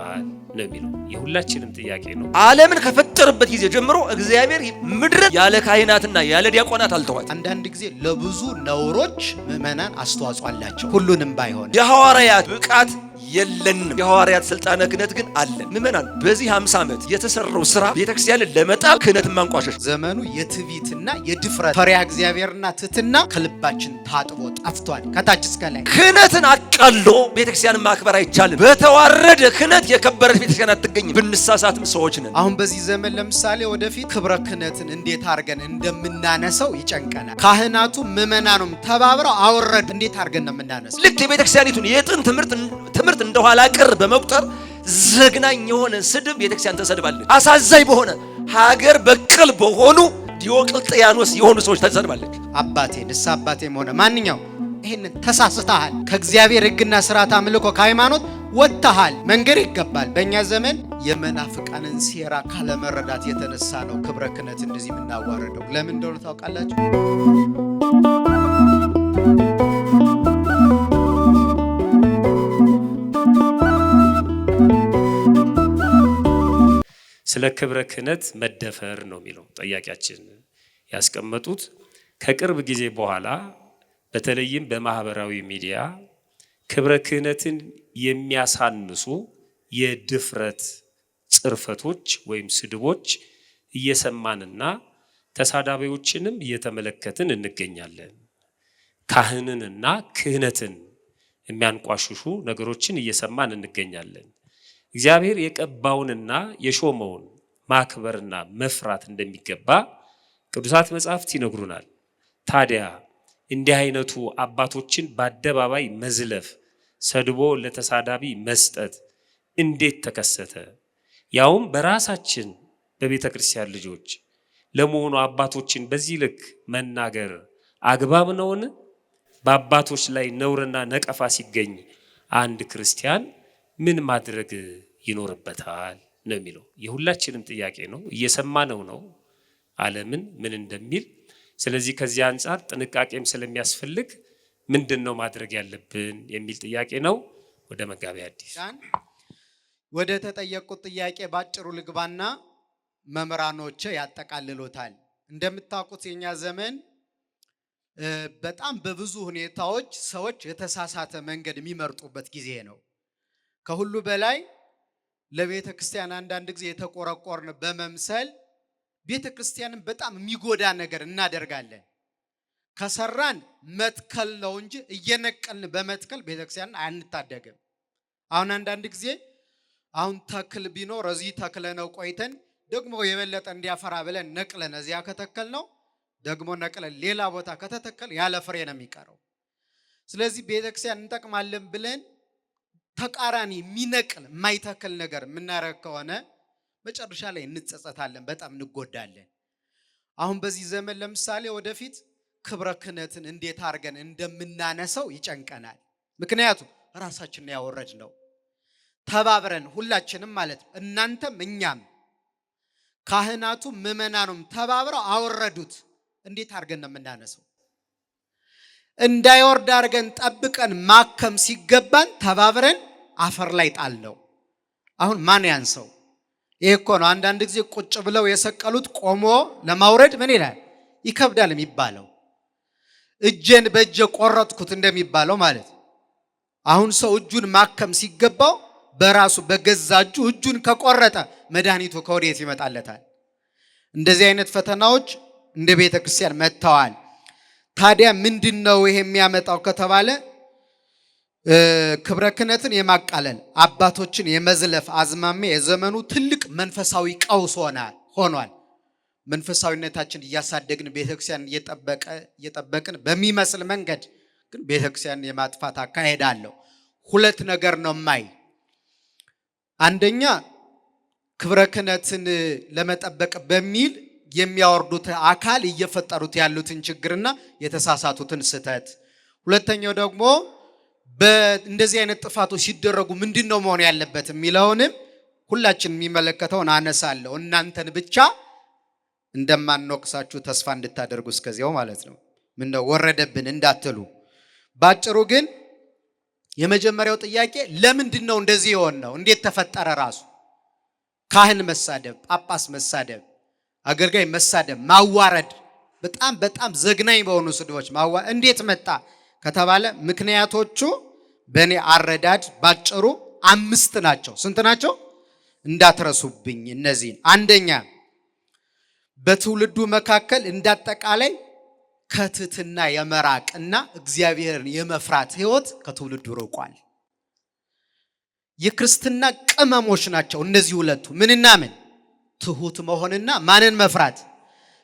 ይገባል ነው የሚለው። የሁላችንም ጥያቄ ነው። ዓለምን ከፈጠረበት ጊዜ ጀምሮ እግዚአብሔር ምድርን ያለ ካህናትና ያለ ዲያቆናት አልተዋት። አንዳንድ ጊዜ ለብዙ ነውሮች ምእመናን አስተዋጽኦ አላቸው፣ ሁሉንም ባይሆን። የሐዋርያት ብቃት የለንም፣ የሐዋርያት ስልጣነ ክህነት ግን አለን። ምእመናን በዚህ 50 ዓመት የተሰራው ስራ ቤተክርስቲያንን ለመጣል ክህነትን ማንቋሸሽ። ዘመኑ የትዕቢትና የድፍረት ፈሪሃ እግዚአብሔርና ትሕትና ከልባችን ታጥቦ ጠፍቷል፣ ከታች እስከ ላይ። ክህነትን አቃሎ ቤተክርስቲያንን ማክበር አይቻልም። በተዋረደ ክህነት የከበረች ቤተክርስቲያን አትገኝም። ብንሳሳትም ሰዎች ነን። አሁን በዚህ ዘመን ለምሳሌ ወደፊት ክብረ ክህነትን እንዴት አድርገን እንደምናነሰው ይጨንቀናል። ካህናቱ ምእመናኑም ተባብረው አወረድ እንዴት አድርገን ነው የምናነሳው? ልክ የቤተክርስቲያኒቱን የጥንት ትምህርት እንደኋላ ቀር በመቁጠር ዘግናኝ የሆነ ስድብ ቤተክርስቲያን ተሰድባለች። አሳዛኝ በሆነ ሀገር በቀል በሆኑ ዲዮቅልጥያኖስ የሆኑ ሰዎች ተሰድባለች። አባቴ ንስሐ አባቴም ሆነ ማንኛው ይሄንን ተሳስተሃል፣ ከእግዚአብሔር ሕግና ስርዓት አምልኮ ከሃይማኖት ወጥተሃል መንገር ይገባል። በእኛ ዘመን የመናፍቃንን ሴራ ካለመረዳት የተነሳ ነው ክብረ ክህነት እንደዚህ የምናዋረደው። ለምን እንደሆነ ታውቃላችሁ? ስለ ክብረ ክህነት መደፈር ነው የሚለው ጠያቂያችን ያስቀመጡት። ከቅርብ ጊዜ በኋላ በተለይም በማህበራዊ ሚዲያ ክብረ ክህነትን የሚያሳንሱ የድፍረት ጽርፈቶች ወይም ስድቦች እየሰማንና ተሳዳቢዎችንም እየተመለከትን እንገኛለን። ካህንንና ክህነትን የሚያንቋሽሹ ነገሮችን እየሰማን እንገኛለን። እግዚአብሔር የቀባውንና የሾመውን ማክበርና መፍራት እንደሚገባ ቅዱሳት መጻሕፍት ይነግሩናል። ታዲያ እንዲህ አይነቱ አባቶችን በአደባባይ መዝለፍ፣ ሰድቦ ለተሳዳቢ መስጠት እንዴት ተከሰተ? ያውም በራሳችን በቤተ ክርስቲያን ልጆች። ለመሆኑ አባቶችን በዚህ ልክ መናገር አግባብ ነውን? በአባቶች ላይ ነውርና ነቀፋ ሲገኝ አንድ ክርስቲያን ምን ማድረግ ይኖርበታል ነው የሚለው። የሁላችንም ጥያቄ ነው። እየሰማነው ነው ዓለምን ምን እንደሚል። ስለዚህ ከዚህ አንጻር ጥንቃቄም ስለሚያስፈልግ ምንድነው ማድረግ ያለብን የሚል ጥያቄ ነው። ወደ መጋቤ ሐዲስ ወደ ተጠየቁት ጥያቄ ባጭሩ ልግባና መምህራኖች ያጠቃልሉታል። እንደምታውቁት የኛ ዘመን በጣም በብዙ ሁኔታዎች ሰዎች የተሳሳተ መንገድ የሚመርጡበት ጊዜ ነው። ከሁሉ በላይ ለቤተ ክርስቲያን አንዳንድ ጊዜ የተቆረቆርን በመምሰል ቤተ ክርስቲያንን በጣም የሚጎዳ ነገር እናደርጋለን። ከሰራን መትከል ነው እንጂ እየነቀልን በመትከል ቤተ ክርስቲያንን አንታደግም። አሁን አንዳንድ ጊዜ አሁን ተክል ቢኖር እዚህ ተክለ ነው ቆይተን ደግሞ የበለጠ እንዲያፈራ ብለን ነቅለን እዚያ ከተከል ነው ደግሞ ነቅለን ሌላ ቦታ ከተተከል ያለ ፍሬ ነው የሚቀረው። ስለዚህ ቤተ ክርስቲያን እንጠቅማለን ብለን ተቃራኒ የሚነቅል የማይተክል ነገር የምናረግ ከሆነ መጨረሻ ላይ እንጸጸታለን፣ በጣም እንጎዳለን። አሁን በዚህ ዘመን ለምሳሌ ወደፊት ክብረ ክህነትን እንዴት አድርገን እንደምናነሰው ይጨንቀናል። ምክንያቱም ራሳችንን ያወረድ ነው። ተባብረን ሁላችንም ማለት ነው፣ እናንተም እኛም ካህናቱ ምእመናኑም ተባብረው አወረዱት። እንዴት አድርገን ነው የምናነሰው? እንዳይወርድ አድርገን ጠብቀን ማከም ሲገባን ተባብረን አፈር ላይ ጣልነው። አሁን ማን ያንሰው? ይሄ እኮ ነው አንዳንድ ጊዜ ቁጭ ብለው የሰቀሉት ቆሞ ለማውረድ ምን ይላል ይከብዳል የሚባለው። እጄን በእጄ ቆረጥኩት እንደሚባለው ማለት። አሁን ሰው እጁን ማከም ሲገባው በራሱ በገዛ እጁ እጁን ከቆረጠ መድኃኒቱ ከወዴት ይመጣለታል? እንደዚህ አይነት ፈተናዎች እንደ ቤተ ክርስቲያን መጥተዋል። ታዲያ ምንድነው ይሄ የሚያመጣው ከተባለ ክብረ ክህነትን የማቃለል አባቶችን የመዝለፍ አዝማሚያ የዘመኑ ትልቅ መንፈሳዊ ቀውስ ሆኗል። መንፈሳዊነታችን እያሳደግን ቤተክርስቲያን እየጠበቅን በሚመስል መንገድ ግን ቤተክርስቲያን የማጥፋት አካሄድ አለው። ሁለት ነገር ነው ማይ። አንደኛ ክብረ ክህነትን ለመጠበቅ በሚል የሚያወርዱት አካል እየፈጠሩት ያሉትን ችግርና የተሳሳቱትን ስህተት። ሁለተኛው ደግሞ በእንደዚህ አይነት ጥፋቶች ሲደረጉ ምንድነው መሆን ያለበት የሚለውንም ሁላችን የሚመለከተውን አነሳለሁ። እናንተን ብቻ እንደማንወቅሳችሁ ተስፋ እንድታደርጉ እስከዚያው ማለት ነው። ምነው ወረደብን እንዳትሉ። ባጭሩ ግን የመጀመሪያው ጥያቄ ለምንድን ነው እንደዚህ የሆነው? እንዴት ተፈጠረ? ራሱ ካህን መሳደብ፣ ጳጳስ መሳደብ፣ አገልጋይ መሳደብ፣ ማዋረድ፣ በጣም ዘግናኝ በሆኑ ስድቦች እንዴት መጣ ከተባለ ምክንያቶቹ በእኔ አረዳድ ባጭሩ 5 ናቸው። ስንት ናቸው? እንዳትረሱብኝ እነዚህን። አንደኛ፣ በትውልዱ መካከል እንዳጠቃላይ ከትህትና የመራቅ እና እግዚአብሔርን የመፍራት ህይወት ከትውልዱ ርቋል። የክርስትና ቅመሞች ናቸው እነዚህ ሁለቱ። ምንና ምን? ትሁት መሆንና ማንን መፍራት?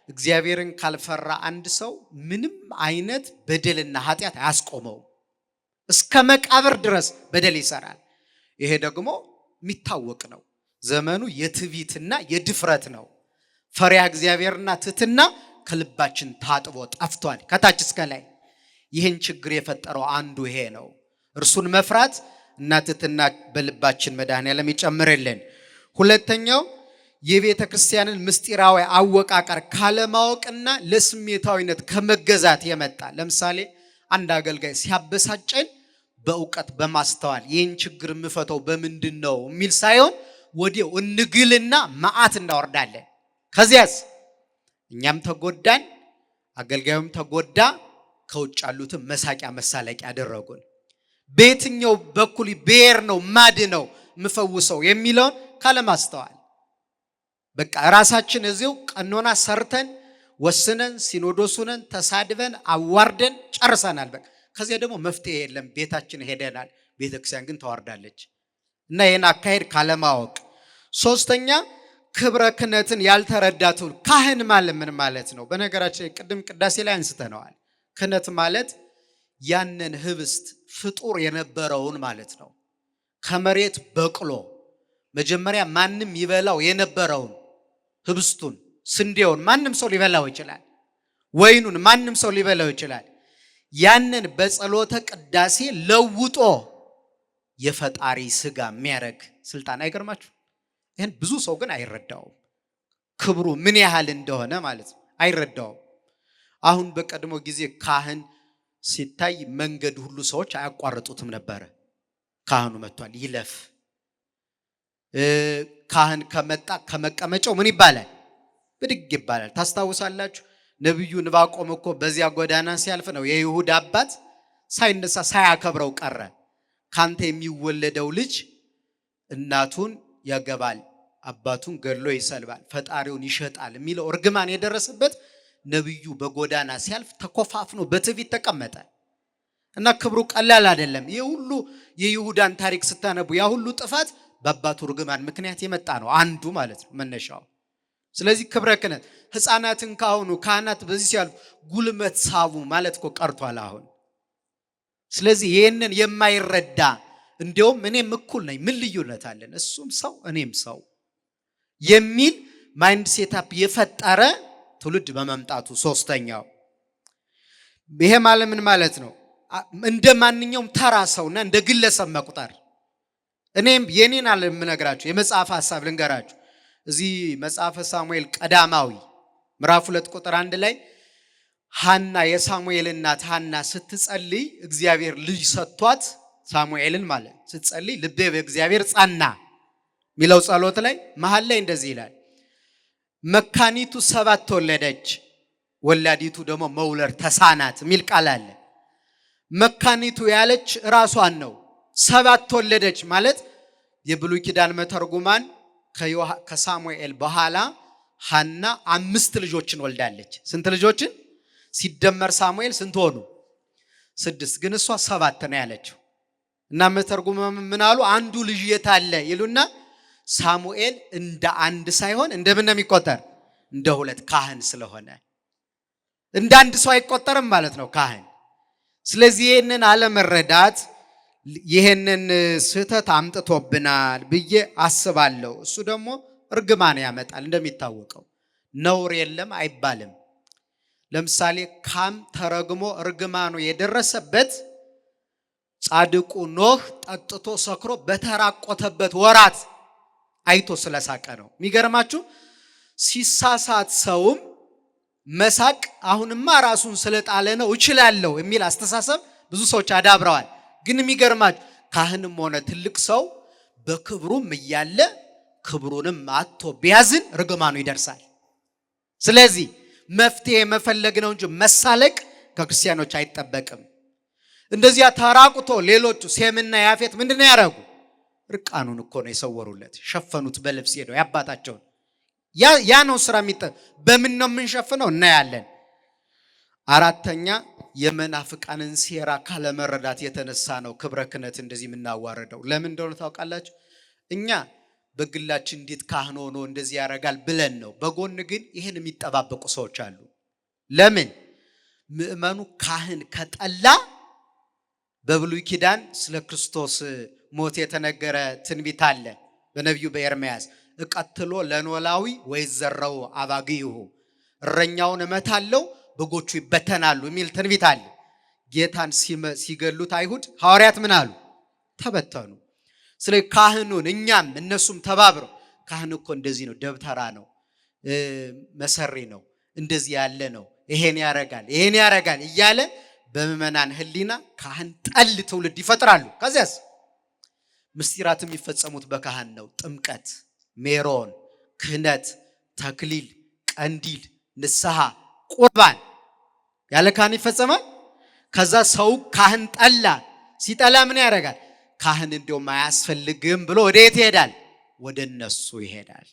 እግዚአብሔርን ካልፈራ አንድ ሰው ምንም አይነት በደልና ኃጢአት አያስቆመው። እስከ መቃብር ድረስ በደል ይሰራል። ይሄ ደግሞ የሚታወቅ ነው። ዘመኑ የትዕቢትና የድፍረት ነው። ፈሪሃ እግዚአብሔርና ትህትና ከልባችን ታጥቦ ጠፍቷል ከታች እስከ ላይ። ይህን ችግር የፈጠረው አንዱ ይሄ ነው። እርሱን መፍራት እና ትህትና በልባችን መድኃኔዓለም ይጨምርልን። ሁለተኛው የቤተ ክርስቲያንን ምስጢራዊ አወቃቀር ካለማወቅና ለስሜታዊነት ከመገዛት የመጣ። ለምሳሌ አንድ አገልጋይ ሲያበሳጨን በእውቀት በማስተዋል ይህን ችግር የምፈተው በምንድን ነው የሚል ሳይሆን ወዲያው እንግልና መዓት እናወርዳለን። ከዚያስ እኛም ተጎዳን፣ አገልጋዩም ተጎዳ፣ ከውጭ ያሉትም መሳቂያ መሳለቂያ ያደረጉን። በየትኛው በኩል ብሔር ነው ማድ ነው የምፈውሰው የሚለውን ካለማስተዋል በቃ ራሳችን እዚው ቀኖና ሰርተን ወስነን ሲኖዶሱነን ተሳድበን አዋርደን ጨርሰናል። በቃ ከዚያ ደግሞ መፍትሄ የለም፣ ቤታችን ሄደናል። ቤተክርስቲያን ግን ተዋርዳለች። እና ይህን አካሄድ ካለማወቅ። ሶስተኛ ክብረ ክህነትን ያልተረዳቱ። ካህን ማለት ምን ማለት ነው? በነገራችን ቅድም ቅዳሴ ላይ አንስተነዋል። ክህነት ማለት ያንን ህብስት ፍጡር የነበረውን ማለት ነው። ከመሬት በቅሎ መጀመሪያ ማንም ይበላው የነበረውን ህብስቱን፣ ስንዴውን ማንም ሰው ሊበላው ይችላል። ወይኑን ማንም ሰው ሊበላው ይችላል። ያንን በጸሎተ ቅዳሴ ለውጦ የፈጣሪ ስጋ የሚያረግ ስልጣን አይገርማችሁ? ይህን ብዙ ሰው ግን አይረዳውም። ክብሩ ምን ያህል እንደሆነ ማለት ነው አይረዳውም። አሁን በቀድሞ ጊዜ ካህን ሲታይ መንገድ ሁሉ ሰዎች አያቋርጡትም ነበረ። ካህኑ መጥቷል ይለፍ። ካህን ከመጣ ከመቀመጫው ምን ይባላል? ብድግ ይባላል። ታስታውሳላችሁ? ነብዩ ዕንባቆም እኮ በዚያ ጎዳና ሲያልፍ ነው የይሁዳ አባት ሳይነሳ ሳያከብረው ቀረ። ካንተ የሚወለደው ልጅ እናቱን ያገባል፣ አባቱን ገድሎ ይሰልባል፣ ፈጣሪውን ይሸጣል የሚለው እርግማን የደረሰበት ነብዩ በጎዳና ሲያልፍ ተኮፋፍኖ በትዕቢት ተቀመጠ። እና ክብሩ ቀላል አይደለም። ይሄ ሁሉ የይሁዳን ታሪክ ስታነቡ ያ ሁሉ ጥፋት በአባቱ እርግማን ምክንያት የመጣ ነው አንዱ ማለት ነው መነሻው። ስለዚህ ክብረ ክህነት ሕፃናትን ካሁኑ ካህናት በዚህ ሲያልፉ ጉልመት ሳቡ ማለት እኮ ቀርቷል አሁን። ስለዚህ ይህንን የማይረዳ እንዲያውም እኔም እኩል ነኝ ምን ልዩነት አለን እሱም ሰው እኔም ሰው የሚል ማይንድ ሴታፕ የፈጠረ ትውልድ በመምጣቱ። ሶስተኛው ይሄ ማለት ምን ማለት ነው? እንደ ማንኛውም ተራ ሰውና እንደ ግለሰብ መቁጠር። እኔም የኔን አለ የምነግራችሁ የመጽሐፍ ሐሳብ ልንገራችሁ። እዚህ መጽሐፈ ሳሙኤል ቀዳማዊ ምዕራፍ 2 ቁጥር 1 ላይ ሐና የሳሙኤል እናት ሐና ስትጸልይ እግዚአብሔር ልጅ ሰጥቷት ሳሙኤልን ማለት ስትጸልይ ልቤ በእግዚአብሔር ጸና ሚለው ጸሎት ላይ መሃል ላይ እንደዚህ ይላል፣ መካኒቱ 7 ወለደች ወላዲቱ ደግሞ መውለድ ተሳናት ሚል ቃል አለ። መካኒቱ ያለች ራሷን ነው። 7 ወለደች ማለት የብሉይ ኪዳን መተርጉማን ከሳሙኤል በኋላ ሐና 5 ልጆችን ወልዳለች። ስንት ልጆችን ሲደመር ሳሙኤል ስንት ሆኑ? 6። ግን እሷ 7 ነው ያለችው። እና መተርጉማን ምን አሉ? አንዱ ልጅ የት አለ ይሉና ሳሙኤል እንደ አንድ ሳይሆን እንደምን ነው የሚቆጠር? እንደ 2 ካህን ስለሆነ እንደ አንድ ሰው አይቆጠርም ማለት ነው ካህን። ስለዚህ ይህንን አለመረዳት ይህንን ስህተት አምጥቶብናል ብዬ አስባለሁ። እሱ ደግሞ እርግማን ያመጣል። እንደሚታወቀው ነውር የለም አይባልም። ለምሳሌ ካም ተረግሞ እርግማኑ የደረሰበት ጻድቁ ኖህ ጠጥቶ ሰክሮ በተራቆተበት ወራት አይቶ ስለሳቀ ነው። የሚገርማችሁ ሲሳሳት ሰውም መሳቅ አሁንማ ራሱን ስለጣለ ነው እችላለሁ የሚል አስተሳሰብ ብዙ ሰዎች አዳብረዋል። ግን የሚገርማችሁ ካህንም ሆነ ትልቅ ሰው በክብሩም እያለ ክብሩንም አጥቶ ቢያዝን ርግማኑ ይደርሳል። ስለዚህ መፍትሄ መፈለግ ነው እንጂ መሳለቅ ከክርስቲያኖች አይጠበቅም። እንደዚያ ተራቁቶ ሌሎቹ ሴምና ያፌት ምንድነው ያደረጉ? ርቃኑን እኮ ነው የሰወሩለት፣ ሸፈኑት በልብስ ሄደው ያባታቸውን። ያ ነው ስራ በምን ነው የምንሸፍነው? እናያለን። አራተኛ የመናፍቃንን ሴራ ካለመረዳት የተነሳ ነው ክብረ ክህነት እንደዚህ የምናዋረደው። ለምን እንደሆነ ታውቃላችሁ? እኛ በግላችን እንዴት ካህን ሆኖ እንደዚህ ያደርጋል ብለን ነው። በጎን ግን ይህን የሚጠባበቁ ሰዎች አሉ። ለምን? ምእመኑ ካህን ከጠላ በብሉይ ኪዳን ስለ ክርስቶስ ሞት የተነገረ ትንቢት አለ በነቢዩ በኤርምያስ። እቀትሎ ለኖላዊ ወይዘራው አባግይሁ፣ እረኛውን እመታለሁ በጎቹ ይበተናሉ የሚል ትንቢት አለ። ጌታን ሲገሉት አይሁድ ሐዋርያት ምን አሉ? ተበተኑ። ስለዚህ ካህኑን እኛም እነሱም ተባብረው ካህን እኮ እንደዚህ ነው፣ ደብተራ ነው፣ መሰሪ ነው፣ እንደዚህ ያለ ነው፣ ይሄን ያረጋል እያለ በምእመናን ሕሊና ካህን ጠል ትውልድ ይፈጥራሉ። ከዚያስ ምስጢራት የሚፈጸሙት በካህን ነው። ጥምቀት፣ ሜሮን፣ ክህነት፣ ተክሊል፣ ቀንዲል፣ ንስሐ፣ ቁርባን ያለ ካህን ይፈጸማል። ከዛ ሰው ካህን ጠላ። ሲጠላ ምን ያደርጋል? ካህን እንደውም አያስፈልግም ብሎ ወዴት ይሄዳል? ወደ እነሱ ይሄዳል።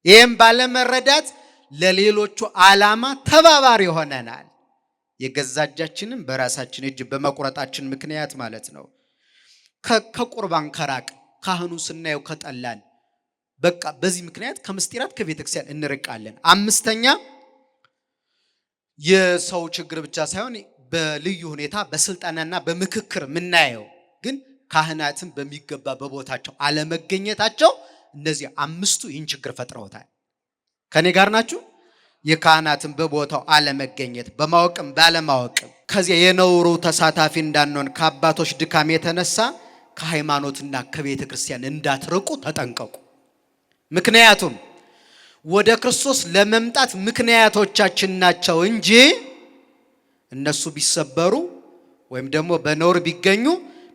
ይህም ባለመረዳት ለሌሎቹ ዓላማ ተባባሪ ሆነናል። የገዛ እጃችንን በራሳችን እጅ በመቁረጣችን ምክንያት ማለት ነው። ከቁርባን ከራቅ ካህኑ ስናየው ከጠላን በቃ በዚህ ምክንያት ከምስጢራት ከቤተክርስቲያን እንርቃለን። አምስተኛ የሰው ችግር ብቻ ሳይሆን በልዩ ሁኔታ በስልጣንና በምክክር የምናየው ግን ካህናትን በሚገባ በቦታቸው አለመገኘታቸው፣ እነዚህ አምስቱ ይህን ችግር ፈጥረውታል። ከኔ ጋር ናችሁ? የካህናትን በቦታው አለመገኘት በማወቅም ባለማወቅም። ከዚያ የነውሩ ተሳታፊ እንዳንሆን ከአባቶች ድካም የተነሳ ከሃይማኖትና ከቤተ ክርስቲያን እንዳትርቁ ተጠንቀቁ። ምክንያቱም ወደ ክርስቶስ ለመምጣት ምክንያቶቻችን ናቸው እንጂ እነሱ ቢሰበሩ ወይም ደግሞ በነውር ቢገኙ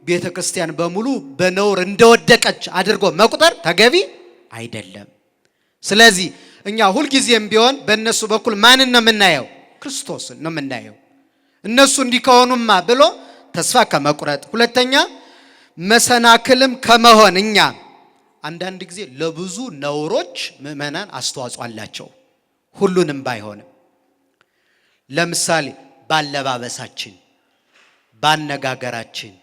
ቤተ ክርስቲያን በሙሉ በነውር እንደወደቀች አድርጎ መቁጠር ተገቢ አይደለም። ስለዚህ እኛ ሁልጊዜም ቢሆን በእነሱ በኩል ማንን ነው የምናየው? ክርስቶስን ነው የምናየው። እነሱ እንዲከሆኑማ ብሎ ተስፋ ከመቁረጥ፣ ሁለተኛ መሰናክልም ከመሆን እኛ አንዳንድ ጊዜ ለብዙ ነውሮች ምእመናን አስተዋጽኦ አላቸው፣ ሁሉንም ባይሆንም። ለምሳሌ ባለባበሳችን፣ ባነጋገራችን፣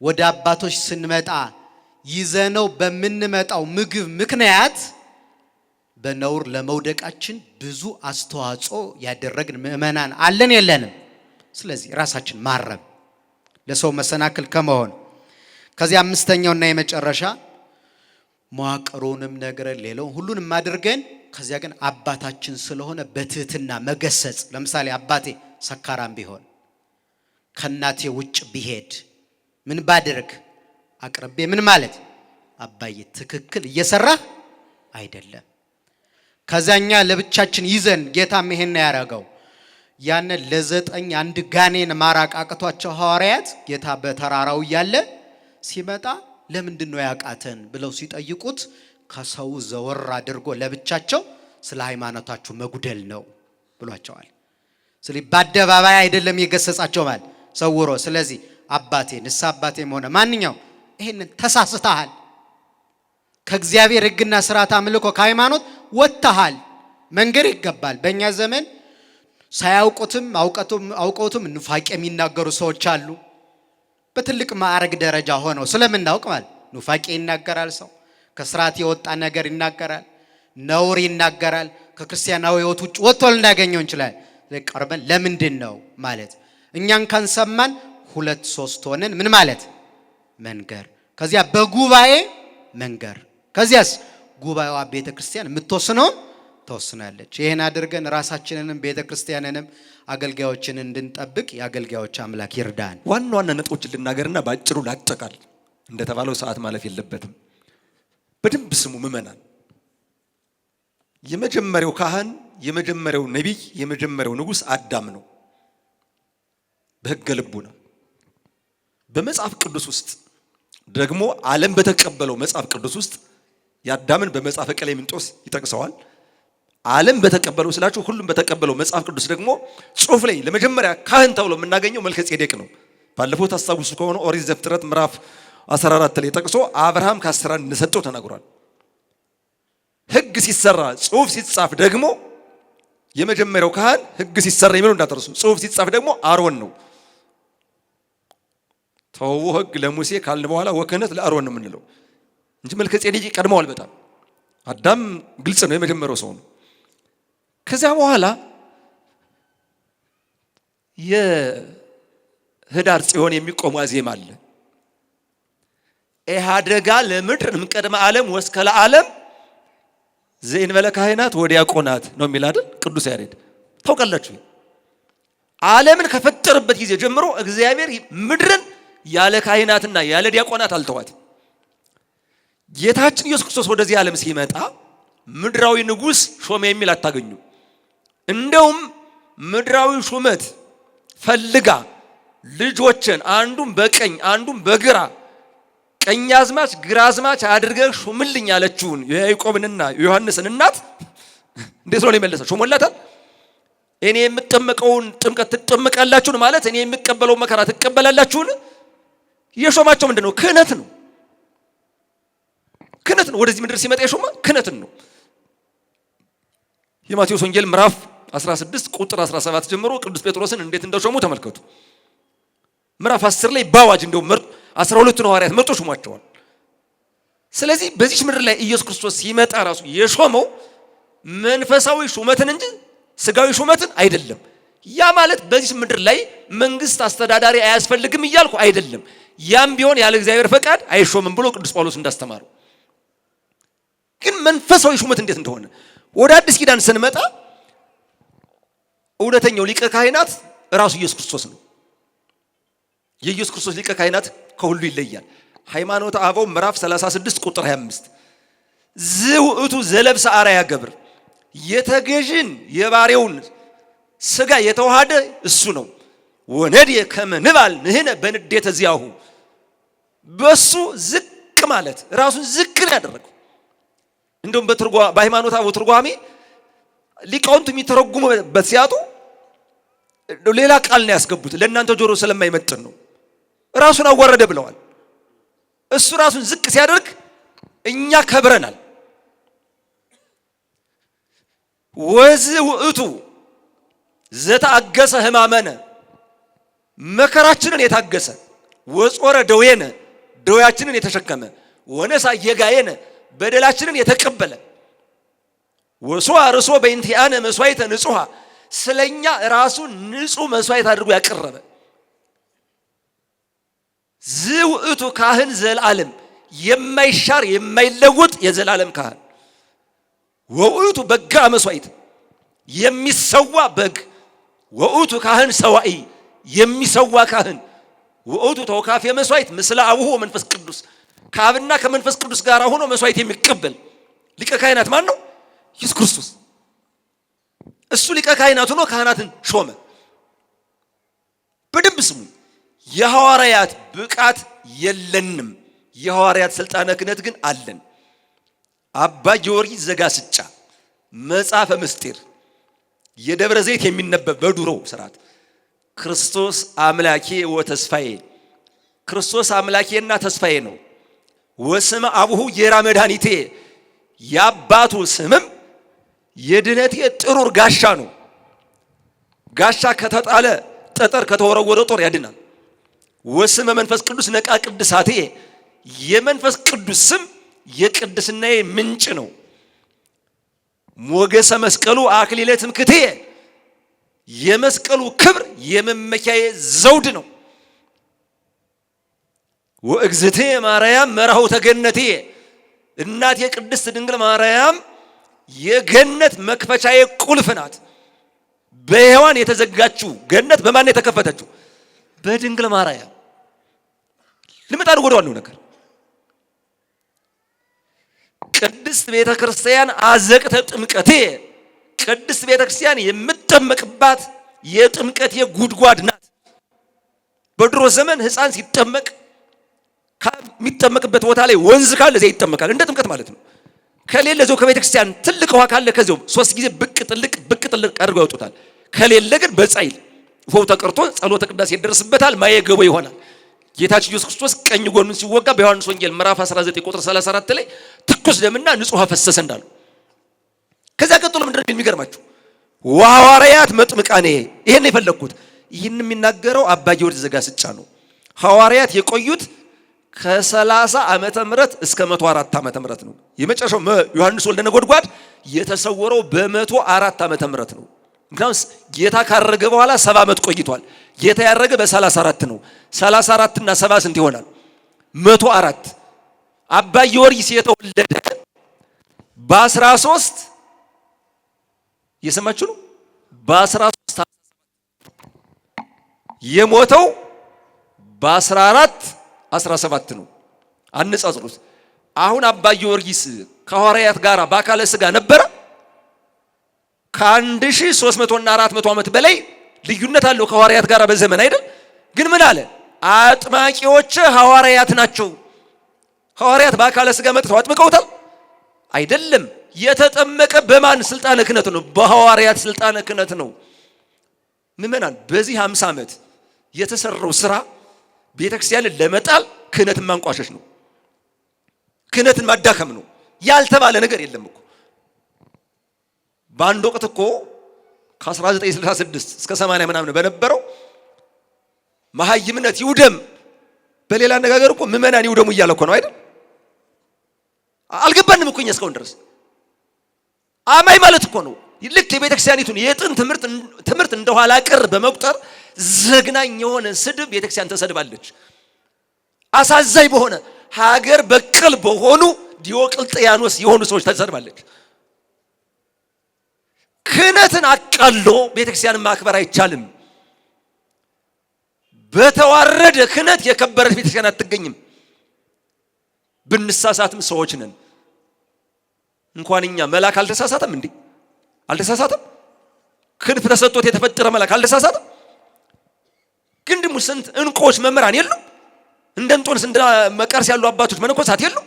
ወደ አባቶች ስንመጣ ይዘነው በምንመጣው ምግብ ምክንያት በነውር ለመውደቃችን ብዙ አስተዋጽኦ ያደረግን ምእመናን አለን የለንም? ስለዚህ ራሳችን ማረም ለሰው መሰናክል ከመሆን። ከዚህ አምስተኛውና የመጨረሻ መዋቅሩንም ነገረን ሌላውን ሁሉንም አድርገን ከዚያ ግን አባታችን ስለሆነ በትህትና መገሰጽ። ለምሳሌ አባቴ ሰካራም ቢሆን ከናቴ ውጭ ቢሄድ ምን ባድርግ አቅርቤ ምን ማለት አባዬ ትክክል እየሰራህ አይደለም። ከዛኛ ለብቻችን ይዘን ጌታም ይሄን ያደረገው ያን ለዘጠኝ አንድ ጋኔን ማራቅ አቅቷቸው ሐዋርያት ጌታ በተራራው እያለ ሲመጣ ለምንድነው ያቃተን ብለው ሲጠይቁት ከሰው ዘወር አድርጎ ለብቻቸው ስለ ሃይማኖታችሁ መጉደል ነው ብሏቸዋል። ስለዚህ በአደባባይ አይደለም የገሰጻቸው ማለት ሰውሮ። ስለዚህ አባቴ ንስሐ አባቴም ሆነ ማንኛው ይሄንን ተሳስተሃል፣ ከእግዚአብሔር ሕግና ስርዓት አምልኮ ከሃይማኖት ወጥተሃል መንገር ይገባል። በእኛ ዘመን ሳያውቁትም አውቀውትም ኑፋቄ የሚናገሩ ሰዎች አሉ። በትልቅ ማዕረግ ደረጃ ሆነው ስለምናውቅ ማለት ኑፋቄ ይናገራል፣ ሰው ከስርዓት የወጣ ነገር ይናገራል፣ ነውር ይናገራል። ከክርስቲያናዊ ሕይወት ውጭ ወጥቶ ልናገኘው እንችላለን። ቀርበን ለምንድን ነው ማለት እኛን ካንሰማን 2-3 ሆነን ምን ማለት መንገር፣ ከዚያ በጉባኤ መንገር፣ ከዚያስ ጉባኤዋ ቤተ ክርስቲያን የምትወስነውን ተወስናለች። ይሄን አድርገን ራሳችንንም ቤተ ክርስቲያንንም አገልጋዮችን እንድንጠብቅ የአገልጋዮች አምላክ ይርዳን። ዋና ዋና ነጥቦችን ልናገርና ባጭሩ ላጠቃል። እንደተባለው ሰዓት ማለፍ የለበትም። በደንብ ስሙ ምእመናን። የመጀመሪያው ካህን፣ የመጀመሪያው ነቢይ፣ የመጀመሪያው ንጉሥ አዳም ነው። በሕገ ልቡና በመጽሐፍ ቅዱስ ውስጥ ደግሞ ዓለም በተቀበለው መጽሐፍ ቅዱስ ውስጥ የአዳምን በመጽሐፈ ቀሌምንጦስ ይጠቅሰዋል። ዓለም በተቀበለው ስላችሁ ሁሉም በተቀበለው መጽሐፍ ቅዱስ ደግሞ ጽሑፍ ላይ ለመጀመሪያ ካህን ተብሎ የምናገኘው መልከ ጼዴቅ ነው። ባለፈው ታስታውሱ ከሆነ ኦሪት ዘፍጥረት ምዕራፍ 14 ላይ ጠቅሶ አብርሃም ከ10 እንደሰጠው ተናግሯል። ሕግ ሲሰራ ጽሑፍ ሲጻፍ ደግሞ የመጀመሪያው ካህን ሕግ ሲሰራ የሚለው እንዳትረሱ፣ ጽሑፍ ሲጻፍ ደግሞ አሮን ነው። ተወው ሕግ ለሙሴ ካልን በኋላ ወክህነት ለአሮን ነው የምንለው እንጂ መልከ ጼዴቅ ቀድመዋል በጣም። አዳም ግልጽ ነው የመጀመሪያው ሰው ነው። ከዚያ በኋላ የህዳር ጽዮን የሚቆም ዋዜማ አለ። ኢሃደጋ ለምድር እምቅድመ ዓለም ወእስከ ለዓለም ዘእንበለ ካህናት ወዲያቆናት ነው የሚል አይደል ቅዱስ ያሬድ። ታውቃላችሁ ዓለምን ከፈጠረበት ጊዜ ጀምሮ እግዚአብሔር ምድርን ያለ ካህናትና ያለ ዲያቆናት አልተዋትም። ጌታችን ኢየሱስ ክርስቶስ ወደዚህ ዓለም ሲመጣ ምድራዊ ንጉሥ ሾመ የሚል አታገኙ። እንደውም ምድራዊ ሹመት ፈልጋ ልጆችን አንዱን በቀኝ አንዱን በግራ ቀኛዝማች ግራዝማች አድርገህ ሹምልኝ ያለችውን የያዕቆብንና የዮሐንስን እናት እንዴት ነው የመለሰ? ሾሞላታል። እኔ የምጠመቀውን ጥምቀት ትጠመቃላችሁን ማለት እኔ የምቀበለው መከራ ትቀበላላችሁን? የሾማቸው ምንድን ነው? ክህነት ነው። ክህነት ነው። ወደዚህ ምድር ሲመጣ የሾማ ክህነትን ነው። የማቴዎስ ወንጌል ምዕራፍ 16 ቁጥር 17 ጀምሮ ቅዱስ ጴጥሮስን እንዴት እንደሾሙ ተመልከቱ። ምዕራፍ 10 ላይ በአዋጅ እንደው 12ቱን ሐዋርያት መርጦ ሾሟቸዋል። ስለዚህ በዚህ ምድር ላይ ኢየሱስ ክርስቶስ ሲመጣ ራሱ የሾመው መንፈሳዊ ሹመትን እንጂ ስጋዊ ሹመትን አይደለም። ያ ማለት በዚህ ምድር ላይ መንግስት አስተዳዳሪ አያስፈልግም እያልኩ አይደለም። ያም ቢሆን ያለ እግዚአብሔር ፈቃድ አይሾምም ብሎ ቅዱስ ጳውሎስ እንዳስተማረው፣ ግን መንፈሳዊ ሹመት እንዴት እንደሆነ ወደ አዲስ ኪዳን ስንመጣ እውነተኛው ሊቀ ካህናት ራሱ ኢየሱስ ክርስቶስ ነው። የኢየሱስ ክርስቶስ ሊቀ ካህናት ከሁሉ ይለያል። ሃይማኖተ አበው ምዕራፍ 36 ቁጥር 25 ዝውእቱ ዘለብሰ አርአያ ገብር፣ የተገዥን የባሪያውን ስጋ የተዋሃደ እሱ ነው። ወነድየ ከመ ንባል ንሕነ በንዴተ ዚአሁ፣ በሱ ዝቅ ማለት ራሱን ዝቅ ነው ያደረገው። እንደውም በሃይማኖተ አበው ትርጓሜ ሊቃውንቱ የሚተረጉሙበት ሲያጡ ሌላ ቃል ነው ያስገቡት። ለእናንተ ጆሮ ስለማይመጥን ነው። ራሱን አዋረደ ብለዋል። እሱ ራሱን ዝቅ ሲያደርግ እኛ ከብረናል። ወዝውእቱ ዘተአገሰ ሕማመነ፣ መከራችንን የታገሰ ወጾረ ደዌነ፣ ደዌያችንን የተሸከመ ወነሳ ጌጋየነ፣ በደላችንን የተቀበለ ወሶአ ርሶ በእንቲአነ መስዋዕተ ንጹሐ፣ ስለኛ ራሱን ንጹህ መስዋዕት አድርጎ ያቀረበ ዝውእቱ ካህን ዘለዓለም፣ የማይሻር የማይለወጥ የዘላለም ካህን። ወውእቱ በጋ መስዋዕት፣ የሚሰዋ በግ። ወውእቱ ካህን ሰዋኢ፣ የሚሰዋ ካህን። ወውእቱ ተወካፌ መስዋዕት ምስለ አቡሁ ወመንፈስ ቅዱስ፣ ከአብና ከመንፈስ ቅዱስ ጋር ሆኖ መስዋዕት የሚቀበል ሊቀ ካህናት ማን ነው? ኢየሱስ ክርስቶስ። እሱ ሊቀ ካህናት ሆኖ ካህናትን ሾመ። በደንብ ስሙ። የሐዋርያት ብቃት የለንም፣ የሐዋርያት ስልጣነ ክህነት ግን አለን። አባ ጊዮርጊስ ዘጋስጫ መጽሐፈ ምስጢር የደብረ ዘይት የሚነበብ በዱሮው ስርዓት ክርስቶስ አምላኬ ወተስፋዬ፣ ክርስቶስ አምላኬና ተስፋዬ ነው። ወስመ አቡሁ ጌራ መድኃኒቴ፣ የአባቱ ስምም የድነቴ ጥሩር ጋሻ ነው። ጋሻ ከተጣለ ጠጠር ከተወረወረ ጦር ያድናል። ወስመ መንፈስ ቅዱስ ነቃ ቅድሳቴ፣ የመንፈስ ቅዱስ ስም የቅድስናዬ ምንጭ ነው። ሞገሰ መስቀሉ አክሊለ ትምክህቴ፣ የመስቀሉ ክብር የመመኪያዬ ዘውድ ነው። ወእግዝእቴ ማርያም መርኃውተ ገነቴ፣ እናቴ ቅድስት ድንግል ማርያም የገነት መክፈቻዬ ቁልፍ ናት። በሔዋን የተዘጋችው ገነት በማን የተከፈተችው? በድንግል ማርያም። ልምጣ ወደ ዋናው ነገር። ቅድስት ቤተ ክርስቲያን አዘቅተ ጥምቀቴ፣ ቅድስት ቤተ ክርስቲያን የምጠመቅባት የጥምቀቴ ጉድጓድ ናት። በድሮ ዘመን ሕፃን ሲጠመቅ ከሚጠመቅበት ቦታ ላይ ወንዝ ካለ እዚያ ይጠመቃል። እንደ ጥምቀት ማለት ነው። ከሌለ እዚያው ከቤተ ክርስቲያን ትልቅ ውሃ ካለ ከዚያው 3 ጊዜ ብቅ ጥልቅ አድርገው ያወጡታል። ከሌለ ግን በጻይል ውሃው ተቀርቶ ጸሎተ ቅዳሴ ይደርስበታል። ማየገቦ ይሆናል። ጌታችን ኢየሱስ ክርስቶስ ቀኝ ጎኑን ሲወጋ በዮሐንስ ወንጌል ምዕራፍ 19 ቁጥር 34 ላይ ትኩስ ደምና ንጹህ ውሃ ፈሰሰ እንዳሉ። ከዛ ቀጥሎ ምንድነው የሚገርማችሁ? ሐዋርያት መጥምቃኔ። ይሄን የፈለኩት ይህን የሚናገረው አባ ጊዮርጊስ ዘጋስጫ ነው። ሐዋርያት የቆዩት ከ30 ዓመተ ምህረት እስከ 104 ዓመተ ምህረት ነው። የመጨረሻው ዮሐንስ ወልደ ነጎድጓድ የተሰወረው በ104 ዓመተ ምህረት ነው። ምክንያቱም ጌታ ካረገ በኋላ 70 ዓመት ቆይቷል። ጌታ ያረገ በ34 ነው። 34 እና 70 ስንት ይሆናል? 104። አባ ጊዮርጊስ የተወለደ በ13 የሰማችሁ ነው። በ13 የሞተው በ14 17 ነው። አነጻጽሩት። አሁን አባ ጊዮርጊስ ከሐዋርያት ጋር በአካለ ሥጋ ነበረ። ከ1300 እና 400 ዓመት በላይ ልዩነት አለው ከሐዋርያት ጋር በዘመን አይደል? ግን ምን አለ? አጥማቂዎች ሐዋርያት ናቸው። ሐዋርያት በአካለ ሥጋ መጥተው አጥምቀውታል አይደለም። የተጠመቀ በማን ስልጣነ ክህነት ነው? በሐዋርያት ስልጣነ ክህነት ነው። ምእመናን በዚህ 50 ዓመት የተሰራው ስራ ቤተክርስቲያንን ለመጣል ክህነትን ማንቋሸሽ ነው። ክህነትን ማዳከም ነው። ያልተባለ ነገር የለም እኮ። በአንድ ወቅት እኮ ከ1966 እስከ 80 ምናምን በነበረው መሐይምነት ይውደም፣ በሌላ አነጋገር እኮ ምእመናን ይውደሙ እያለ እኮ ነው አይደል? አልገባንም እኮ እኛ እስካሁን ድረስ። አማኝ ማለት እኮ ነው ልክ የቤተክርስቲያኒቱን የጥንት ትምህርት እንደኋላ ቀር በመቁጠር ዘግናኝ የሆነ ስድብ ቤተክርስቲያን ተሰድባለች። አሳዛኝ በሆነ ሀገር በቀል በሆኑ ዲዮቅልጥያኖስ የሆኑ ሰዎች ተሰድባለች። ክህነትን አቃሎ ቤተክርስቲያንን ማክበር አይቻልም። በተዋረደ ክህነት የከበረች ቤተክርስቲያን አትገኝም። ብንሳሳትም ሰዎች ነን። እንኳን እኛ መልአክ አልተሳሳተም እንዴ? አልተሳሳተም? ክንፍ ተሰጥቶት የተፈጠረ መልአክ አልተሳሳተም? ግን ደግሞ ስንት እንቆች መምህራን የሉ? እንደ እንጦንስ እንደ መቃርስ ያሉ አባቶች መነኮሳት የሉ?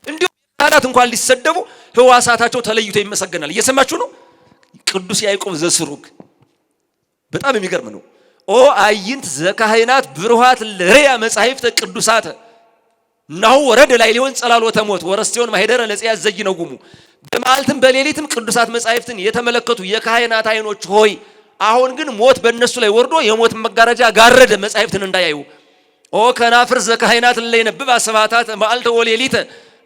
እንዲሁ ካህናት እንኳን ሊሰደቡ ህዋሳታቸው ተለይቶ ይመሰገናል። እየሰማችሁ ነው? ቅዱስ ያዕቆብ ዘስሩግ በጣም የሚገርም ነው። ኦ አይንት ዘካህናት ብሩሃት ለሪያ መጻሕፍተ ቅዱሳተ ናሁ ወረደ ላይ ሊሆን ጸላሎተ ሞት ወረስቲዮን ማሄደረ ለጽያት ዘይነጉሙ። በመዓልትም በሌሊትም ቅዱሳት መጻሕፍትን የተመለከቱ የካህናት አይኖች ሆይ አሁን ግን ሞት በእነሱ ላይ ወርዶ የሞት መጋረጃ ጋረደ መጻሕፍትን እንዳያዩ። ኦ ከናፍር ዘካህናት ለይነብብ አስባታት መዓልተ ወሌሊተ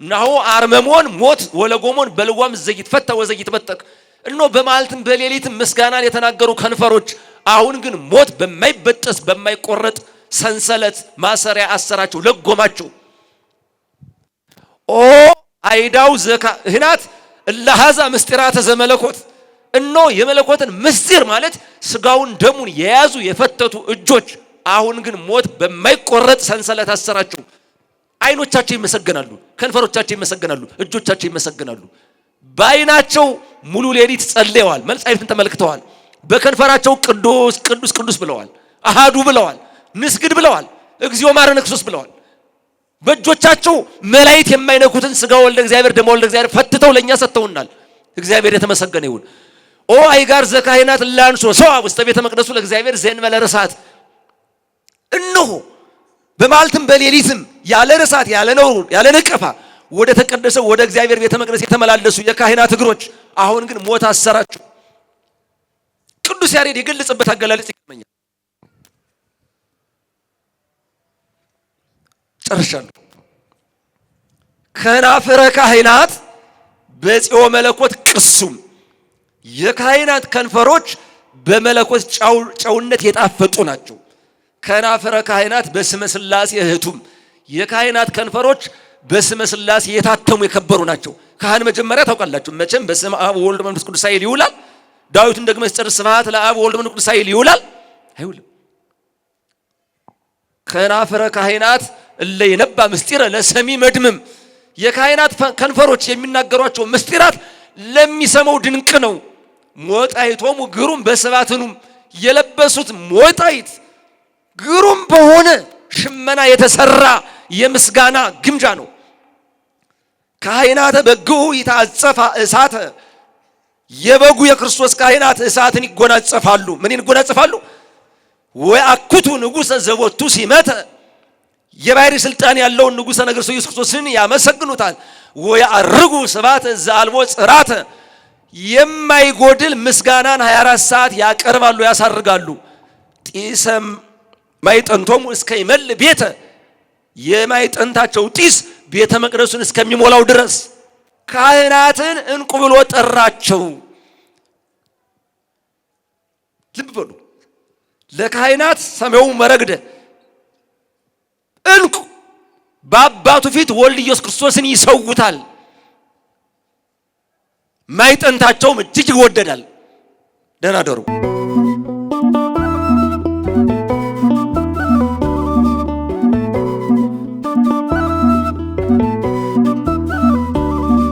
ናሁ አርመሞን ሞት ወለጎሞን በልጓም ዘይትፈታ ወዘይትበጠቅ። እኖ በመዓልትም በሌሊትም ምስጋናን የተናገሩ ከንፈሮች አሁን ግን ሞት በማይበጠስ በማይቆረጥ ሰንሰለት ማሰሪያ አሰራቸው ለጎማቸው። ኦ አይዳው ዘካህናት እላሃዛ ምስጢራተ ዘመለኮት እኖ የመለኮትን ምስጢር ማለት ስጋውን ደሙን የያዙ የፈተቱ እጆች አሁን ግን ሞት በማይቆረጥ ሰንሰለት አሰራቸው። አይኖቻቸው ይመሰገናሉ፣ ከንፈሮቻቸው ይመሰገናሉ፣ እጆቻቸው ይመሰገናሉ። በአይናቸው ሙሉ ሌሊት ጸልየዋል፣ መጻሕፍትን ተመልክተዋል። በከንፈራቸው ቅዱስ ቅዱስ ቅዱስ ብለዋል፣ አሃዱ ብለዋል፣ ንስግድ ብለዋል፣ እግዚኦ ማረነ ክርስቶስ ብለዋል። በእጆቻቸው መላእክት የማይነኩትን ስጋ ወልደ እግዚአብሔር ደሞ ወልደ እግዚአብሔር ፈትተው ለኛ ሰጥተውናል። እግዚአብሔር የተመሰገነ ይሁን። ኦ አይጋር ዘካህናት ላንሶ ሰው ውስጥ ቤተ መቅደሱ ለእግዚአብሔር ዘእንበለ ርሳት እነሆ በመዓልትም በሌሊትም ያለ ርሳት ያለ ነውር ያለ ነቀፋ ወደ ተቀደሰው ወደ እግዚአብሔር ቤተ መቅደስ የተመላለሱ የካህናት እግሮች አሁን ግን ሞት አሰራቸው። ቅዱስ ያሬድ የገለጸበት አገላለጽ ይገርመኛል። ጨርሻለሁ። ከናፍረ ካህናት በጽዮ መለኮት ቅሱም የካህናት ከንፈሮች በመለኮት ጨውነት የጣፈጡ ናቸው። ከናፍረ ካህናት በስመ ሥላሴ እህቱም የካህናት ከንፈሮች በስመ ሥላሴ የታተሙ የከበሩ ናቸው። ካህን መጀመሪያ ታውቃላችሁ መቼም በስመ አብ ወወልድ ወመንፈስ ቅዱስ ሳይል ይውላል። ዳዊትን ደግሞ ሲጨርስ ስብሐት ለአብ ወወልድ ወመንፈስ ቅዱስ ሳይል ይውላል አይውልም። ከናፍረ ካህናት እለ የነባ ምስጢረ ለሰሚ መድምም የካህናት ከንፈሮች የሚናገሯቸው ምስጢራት ለሚሰማው ድንቅ ነው። ሞጣይቶሙ ግሩም በሰባትኑም የለበሱት ሞጣይት ግሩም በሆነ ሽመና የተሰራ የምስጋና ግምጃ ነው። ካህናተ በግዑ ይታጸፋ እሳተ፣ የበጉ የክርስቶስ ካህናት እሳትን ይጎናጸፋሉ። ምን ይጎናጸፋሉ? ወአኩቱ ንጉሠ ዘቦቱ ሲመተ፣ የባሕርይ ስልጣን ያለውን ንጉሠ ነገሥት ኢየሱስ ክርስቶስን ያመሰግኑታል። ወያርጉ ስብሐተ ዘአልቦ ጽራተ፣ የማይጎድል ምስጋናን 24 ሰዓት ያቀርባሉ፣ ያሳርጋሉ። ጢሰ ማይጠንቶሙ እስከ ይመል ቤተ፣ የማይጠንታቸው ጢስ ቤተ መቅደሱን እስከሚሞላው ድረስ ካህናትን እንቁ ብሎ ጠራቸው። ልብ በሉ፣ ለካህናት ሰማዩ መረግደ እንቁ፣ በአባቱ ፊት ወልድ ኢየሱስ ክርስቶስን ይሰውታል። ማይጠንታቸውም እጅግ ይወደዳል። ደህና ደሩ።